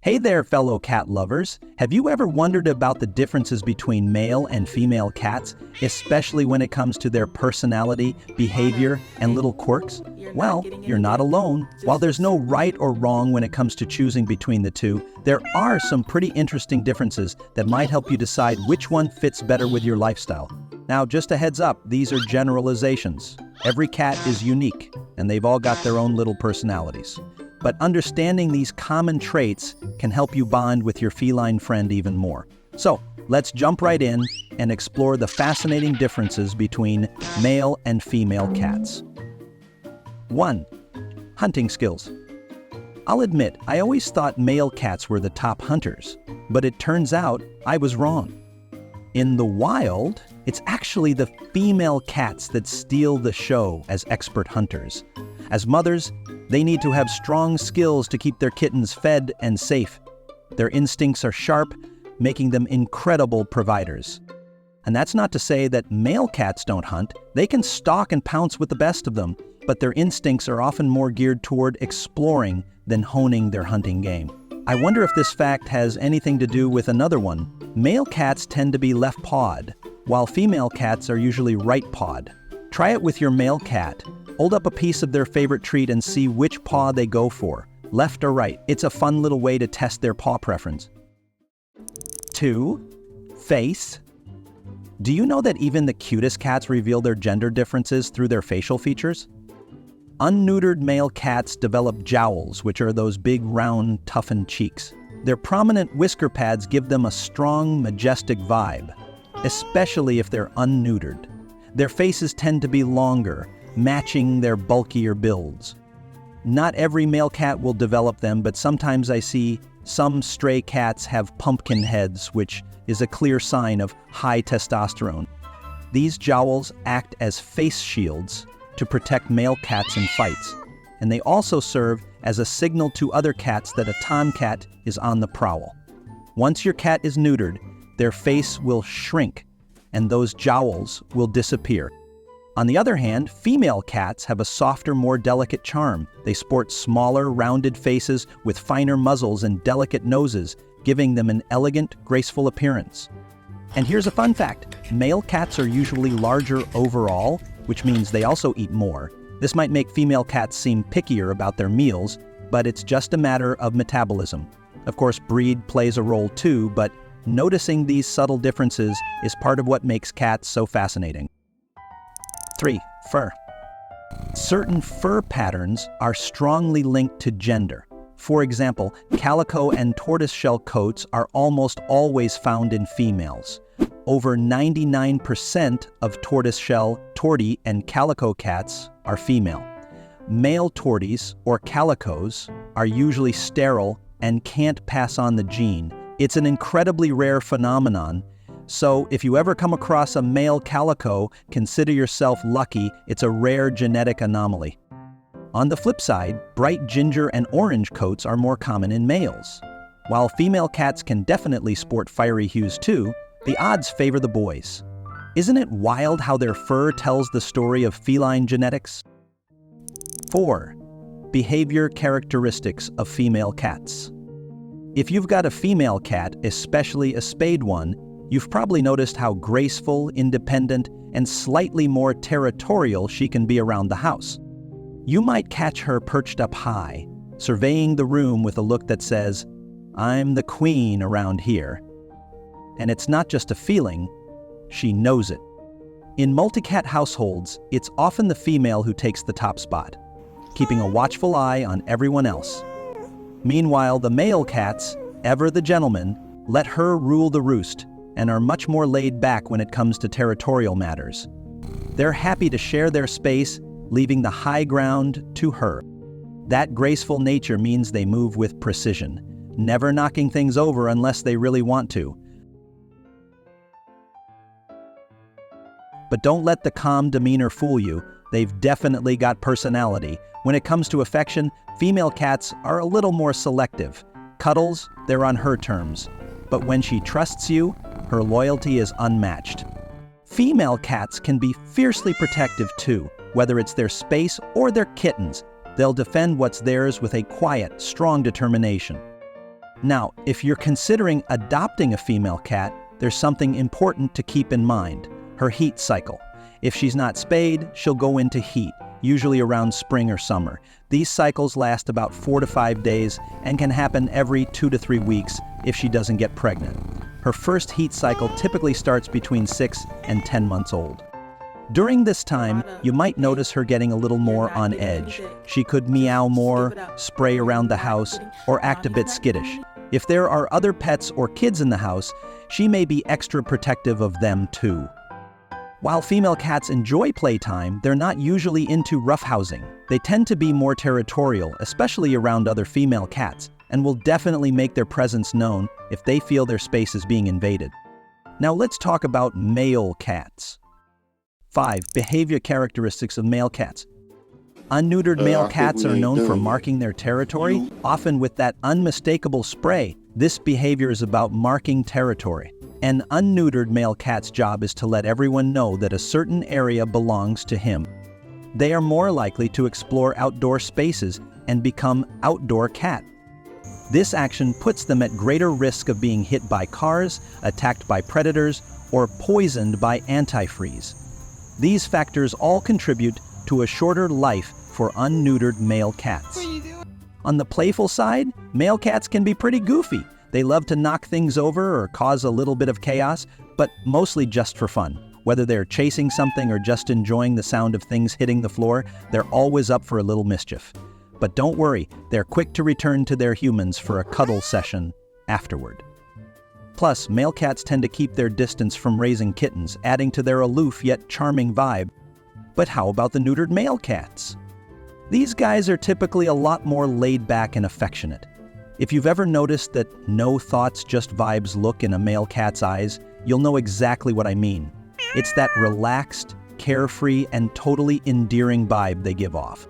Hey there, fellow cat lovers. Have you ever wondered about the differences between male and female cats, especially when it comes to their personality, behavior, and little quirks? Well, you're not alone. While there's no right or wrong when it comes to choosing between the two, there are some pretty interesting differences that might help you decide which one fits better with your lifestyle. Now, just a heads up, these are generalizations. Every cat is unique, and they've all got their own little personalities. But understanding these common traits can help you bond with your feline friend even more. So, let's jump right in and explore the fascinating differences between male and female cats. 1. Hunting skills. I'll admit, I always thought male cats were the top hunters, but it turns out I was wrong. In the wild, it's actually the female cats that steal the show as expert hunters. As mothers, they need to have strong skills to keep their kittens fed and safe. Their instincts are sharp, making them incredible providers. And that's not to say that male cats don't hunt. They can stalk and pounce with the best of them, but their instincts are often more geared toward exploring than honing their hunting game. I wonder if this fact has anything to do with another one. Male cats tend to be left-pawed, while female cats are usually right-pawed. Try it with your male cat. Hold up a piece of their favorite treat and see which paw they go for, left or right. It's a fun little way to test their paw preference. 2. Face. Do you know that even the cutest cats reveal their gender differences through their facial features? Unneutered male cats develop jowls, which are those big, round, toughened cheeks. Their prominent whisker pads give them a strong, majestic vibe, especially if they're unneutered. Their faces tend to be longer, matching their bulkier builds. Not every male cat will develop them, but sometimes I see some stray cats have pumpkin heads, which is a clear sign of high testosterone. These jowls act as face shields to protect male cats in fights, and they also serve as a signal to other cats that a tomcat is on the prowl. Once your cat is neutered, their face will shrink, and those jowls will disappear. On the other hand, female cats have a softer, more delicate charm. They sport smaller, rounded faces with finer muzzles and delicate noses, giving them an elegant, graceful appearance. And here's a fun fact. Male cats are usually larger overall, which means they also eat more. This might make female cats seem pickier about their meals, but it's just a matter of metabolism. Of course, breed plays a role too, but noticing these subtle differences is part of what makes cats so fascinating. 3. Fur. Certain fur patterns are strongly linked to gender. For example, calico and tortoiseshell coats are almost always found in females. Over 99% of tortoiseshell, tortie, and calico cats are female. Male torties, or calicos, are usually sterile and can't pass on the gene. It's an incredibly rare phenomenon, so if you ever come across a male calico, consider yourself lucky. It's a rare genetic anomaly. On the flip side, bright ginger and orange coats are more common in males. While female cats can definitely sport fiery hues too, the odds favor the boys. Isn't it wild how their fur tells the story of feline genetics? 4. Behavior characteristics of female cats. If you've got a female cat, especially a spayed one, you've probably noticed how graceful, independent, and slightly more territorial she can be around the house. You might catch her perched up high, surveying the room with a look that says, "I'm the queen around here." And it's not just a feeling, she knows it. In multi-cat households, it's often the female who takes the top spot, keeping a watchful eye on everyone else. Meanwhile, the male cats, ever the gentleman, let her rule the roost and are much more laid back when it comes to territorial matters. They're happy to share their space, leaving the high ground to her. That graceful nature means they move with precision, never knocking things over unless they really want to. But don't let the calm demeanor fool you. They've definitely got personality. When it comes to affection, female cats are a little more selective. Cuddles, they're on her terms. But when she trusts you, her loyalty is unmatched. Female cats can be fiercely protective too, whether it's their space or their kittens. They'll defend what's theirs with a quiet, strong determination. Now, if you're considering adopting a female cat, there's something important to keep in mind: her heat cycle. If she's not spayed, she'll go into heat, usually around spring or summer. These cycles last about 4 to 5 days and can happen every 2 to 3 weeks if she doesn't get pregnant. Her first heat cycle typically starts between 6 and 10 months old. During this time, you might notice her getting a little more on edge. She could meow more, spray around the house, or act a bit skittish. If there are other pets or kids in the house, she may be extra protective of them too. While female cats enjoy playtime, they're not usually into roughhousing. They tend to be more territorial, especially around other female cats, and will definitely make their presence known if they feel their space is being invaded. Now let's talk about male cats. 5. Behavior characteristics of male cats. Unneutered male cats are known for marking their territory, often with that unmistakable spray. This behavior is about marking territory. An unneutered male cat's job is to let everyone know that a certain area belongs to him. They are more likely to explore outdoor spaces and become outdoor cat. This action puts them at greater risk of being hit by cars, attacked by predators, or poisoned by antifreeze. These factors all contribute to a shorter life for unneutered male cats. On the playful side, male cats can be pretty goofy. They love to knock things over or cause a little bit of chaos, but mostly just for fun. Whether they're chasing something or just enjoying the sound of things hitting the floor, they're always up for a little mischief. But don't worry, they're quick to return to their humans for a cuddle session afterward. Plus, male cats tend to keep their distance from raising kittens, adding to their aloof yet charming vibe. But how about the neutered male cats? These guys are typically a lot more laid back and affectionate. If you've ever noticed that no thoughts, just vibes look in a male cat's eyes, you'll know exactly what I mean. It's that relaxed, carefree, and totally endearing vibe they give off.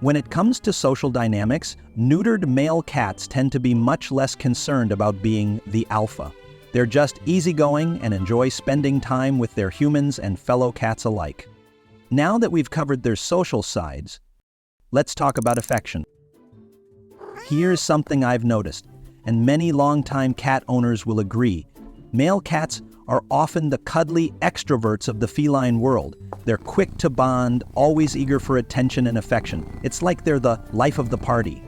When it comes to social dynamics, neutered male cats tend to be much less concerned about being the alpha. They're just easygoing and enjoy spending time with their humans and fellow cats alike. Now that we've covered their social sides, let's talk about affection. Here's something I've noticed, and many longtime cat owners will agree. Male cats are often the cuddly extroverts of the feline world. They're quick to bond, always eager for attention and affection. It's like they're the life of the party.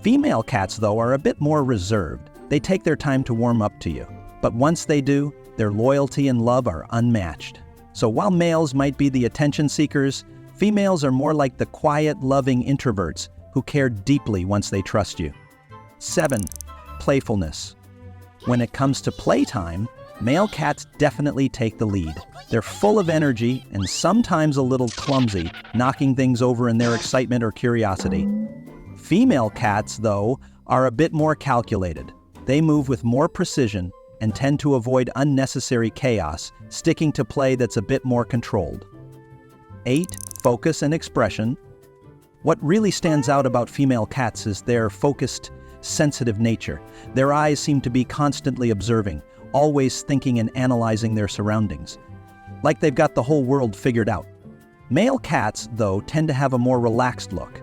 Female cats, though, are a bit more reserved. They take their time to warm up to you. But once they do, their loyalty and love are unmatched. So while males might be the attention seekers, females are more like the quiet, loving introverts who care deeply once they trust you. 7. Playfulness. When it comes to playtime, male cats definitely take the lead. They're full of energy and sometimes a little clumsy, knocking things over in their excitement or curiosity. Female cats, though, are a bit more calculated. They move with more precision and tend to avoid unnecessary chaos, sticking to play that's a bit more controlled. 8. Focus and expression. What really stands out about female cats is their focused, sensitive nature. Their eyes seem to be constantly observing, always thinking and analyzing their surroundings, like they've got the whole world figured out. Male cats, though, tend to have a more relaxed look.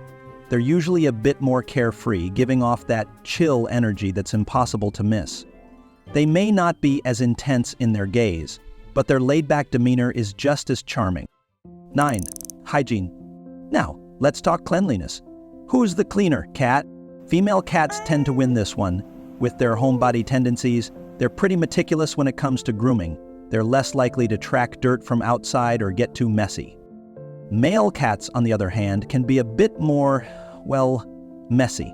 They're usually a bit more carefree, giving off that chill energy that's impossible to miss. They may not be as intense in their gaze, but their laid-back demeanor is just as charming. 9. Hygiene. Now, let's talk cleanliness. Who's the cleaner, cat? Female cats tend to win this one. With their homebody tendencies, they're pretty meticulous when it comes to grooming. They're less likely to track dirt from outside or get too messy. Male cats, on the other hand, can be a bit more, messy.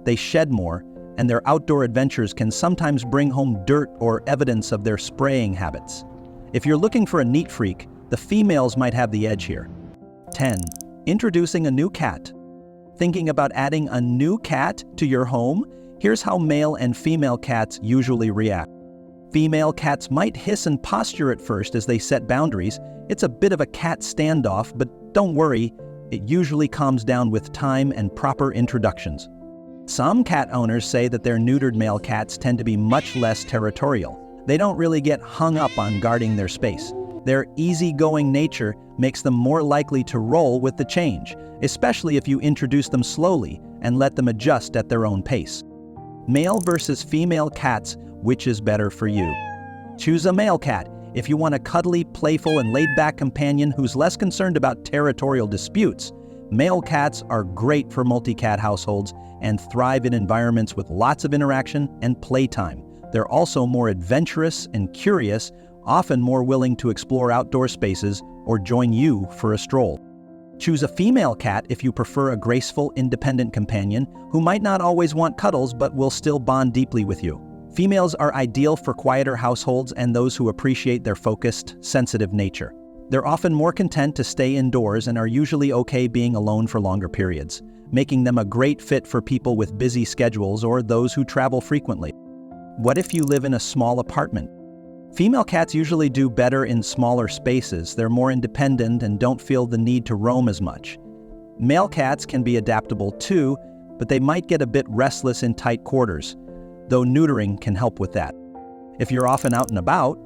They shed more, and their outdoor adventures can sometimes bring home dirt or evidence of their spraying habits. If you're looking for a neat freak, the females might have the edge here. 10. Introducing a new cat. Thinking about adding a new cat to your home? Here's how male and female cats usually react. Female cats might hiss and posture at first as they set boundaries. It's a bit of a cat standoff, but don't worry, it usually calms down with time and proper introductions. Some cat owners say that their neutered male cats tend to be much less territorial. They don't really get hung up on guarding their space. Their easygoing nature makes them more likely to roll with the change, especially if you introduce them slowly and let them adjust at their own pace. Male versus female cats, which is better for you? Choose a male cat if you want a cuddly, playful, and laid-back companion who's less concerned about territorial disputes. Male cats are great for multi-cat households and thrive in environments with lots of interaction and playtime. They're also more adventurous and curious, often more willing to explore outdoor spaces or join you for a stroll. Choose a female cat if you prefer a graceful, independent companion who might not always want cuddles but will still bond deeply with you. Females are ideal for quieter households and those who appreciate their focused, sensitive nature. They're often more content to stay indoors and are usually okay being alone for longer periods, making them a great fit for people with busy schedules or those who travel frequently. What if you live in a small apartment? Female cats usually do better in smaller spaces. They're more independent and don't feel the need to roam as much. Male cats can be adaptable too, but they might get a bit restless in tight quarters, though neutering can help with that. If you're often out and about,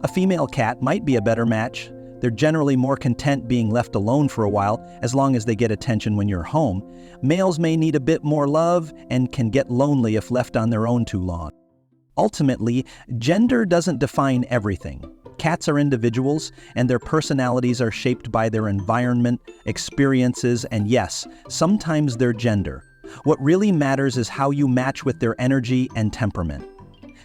a female cat might be a better match. They're generally more content being left alone for a while, as long as they get attention when you're home. Males may need a bit more love and can get lonely if left on their own too long. Ultimately, gender doesn't define everything. Cats are individuals, and their personalities are shaped by their environment, experiences, and yes, sometimes their gender. What really matters is how you match with their energy and temperament.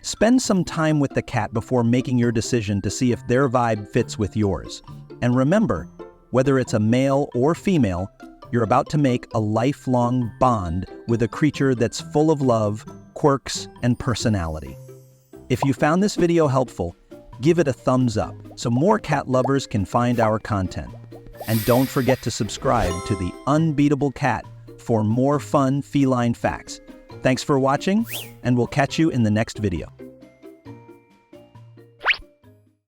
Spend some time with the cat before making your decision to see if their vibe fits with yours. And remember, whether it's a male or female, you're about to make a lifelong bond with a creature that's full of love, quirks, and personality. If you found this video helpful, give it a thumbs up so more cat lovers can find our content. And don't forget to subscribe to The Unbeatable Cat for more fun feline facts. Thanks for watching, and we'll catch you in the next video.